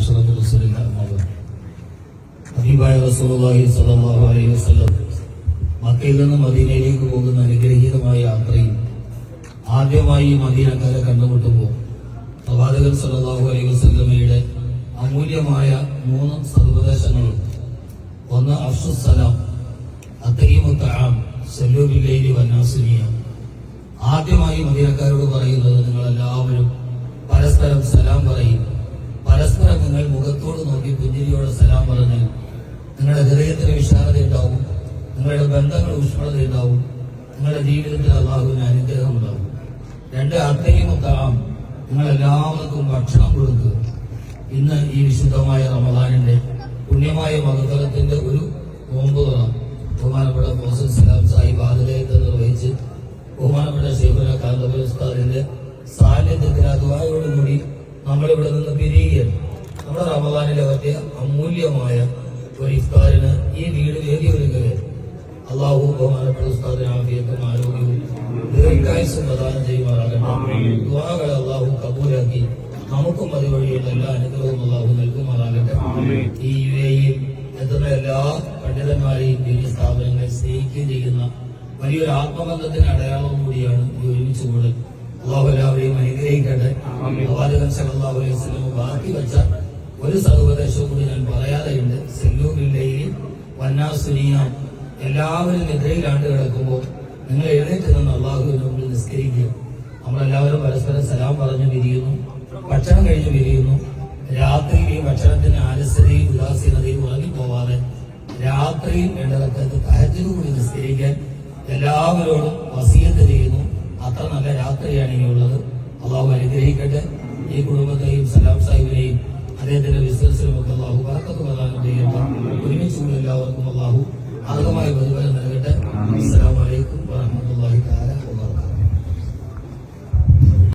അഷ്റഫു റസൂലില്ലാ ഹബീബായ റസൂലുള്ളാഹി സ്വല്ലല്ലാഹു അലൈഹി വസല്ലം മക്കയിൽ നിന്ന് മദീനയിലേക്ക് പോകുന്ന അനുഗ്രഹീതമായ യാത്രയിൽ ആദ്യമായി മദീനക്കാരെ കണ്ടുമുട്ടുമ്പോൾ പ്രവാചകൻ സ്വല്ലല്ലാഹു അലൈഹി വസല്ലമയുടെ അമൂല്യമായ 3 സതുപദേശങ്ങളും ഒന്ന് അഫ്ശുസ്സലാം, അത്തഈമുത്തആം, സല്ലൂ ബില്ലൈലി വന്നാസുനിയ. ആദ്യമായി മദീനക്കാരോട് പറയുന്നത്, നിങ്ങളെല്ലാവരും പരസ്പരം സലാം പറയും. പരസ്പരം നിങ്ങൾ മുഖത്തോട് നോക്കി പുഞ്ചിരിയോടെ സലാം പറഞ്ഞാൽ നിങ്ങളുടെ ഹൃദയത്തിന് വിശാലത ഉണ്ടാവും, നിങ്ങളുടെ ബന്ധങ്ങൾ ഊഷ്മളത ഉണ്ടാവും, നിങ്ങളുടെ ജീവിതത്തിൽ അല്ലാഹുവിന് അനുഗ്രഹം ഉണ്ടാവും. 2 അത്തഈമുത്തആം, നിങ്ങളെല്ലാവർക്കും ഭക്ഷണം കൊടുക്കുക. ഇന്ന് ഈ വിശുദ്ധമായ റമദാനിന്റെ പുണ്യമായ മഹഫറത്തിന്റെ ഒരു നോമ്പ് തുറ ബഹുമാനപ്പെട്ട ഫൗസൽ സലാം സാഹിബ് ആതിഥേയത്വം നിർവഹിച്ച് ബഹുമാനപ്പെട്ട ശൈഖുന കാന്തപുര ഉസ്താദിന്റെ സാന്നിധ്യത്തിൽ ദുആയോടുകൂടി നമ്മളിവിടെ നിന്ന് പിരിയുകയാണ്. നമ്മുടെ റമദാനിലെ വലിയ അമൂല്യമായ ഒരു ഇഫ്താറിന് ഈ വീട് വേദിയൊരുക്കുകയാണ്. അള്ളാഹു ബഹുമാനപ്പെട്ട ഉസ്താദിന് ആഫിയത്തും ആരോഗ്യവും ദീർഘായുസ്സും പ്രദാനം ചെയ്യുമാറാകട്ടെ. ദുആകളെ അള്ളാഹു കബൂലാക്കി നമുക്കും അതുവഴിയുള്ള എല്ലാ അനുഗ്രഹവും അള്ളാഹു നൽകുമാറാകട്ടെ. ഈ UAE എത്തുന്ന എല്ലാ പണ്ഡിതന്മാരെയും ദീനീ സ്ഥാപനങ്ങളെ സ്നേഹിക്കുകയും ചെയ്യുന്ന വലിയൊരു ആത്മബന്ധത്തിന് അടയാളം കൂടിയാണ് ഈ ഒരുമിച്ച് കൂടൽ. അള്ളാഹു എല്ലാവരെയും അനുഗ്രഹിക്കട്ടെ. പ്രവാചകൻ സല്ലല്ലാഹു അലൈഹി വസല്ലം ബാക്കി വെച്ച ഒരു സതുപദേശവും കൂടി ഞാൻ പറയാതെയുണ്ട്. സല്ലൂ ബില്ലൈലി വന്നാസുനിയ. എല്ലാവരും നിദ്രയിലാണ്ട് കിടക്കുമ്പോൾ നിങ്ങൾ എഴുന്നേറ്റ് നിന്ന് അള്ളാഹുവിന്റെ മുമ്പിൽ നിസ്കരിക്കുക. നമ്മളെല്ലാവരും പരസ്പരം സലാം പറഞ്ഞ് പിരിയുന്നു, ഭക്ഷണം കഴിഞ്ഞ് പിരിയുന്നു. രാത്രിയിൽ ഈ ഭക്ഷണത്തിന് ആലസ്യതയും ഉദാസീനതയും ഉറങ്ങിപ്പോവാതെ രാത്രിയിൽ വേണ്ടതൊക്കെ തഹജ്ജുദ് കൂടി നിസ്കരിക്കാൻ എല്ലാവരോടും വസിയത്ത് ചെയ്യുന്നു. അത്ര നല്ല രാത്രിയാണ് ഇനിയുള്ളത്. അള്ളാഹു അനുഗ്രഹിക്കട്ടെ. ഈ കുടുംബത്തെയും സലാം സാഹിബിനെയും അദ്ദേഹത്തിന്റെ ബിസിനസ്സിലും ഒക്കെ അള്ളാഹു ബറക്കത്ത് പ്രദാനം ചെയ്യട്ടെ. ഒരുമിച്ചുകൂടി എല്ലാവർക്കും അള്ളാഹു അർഹമായ പ്രതിഫലം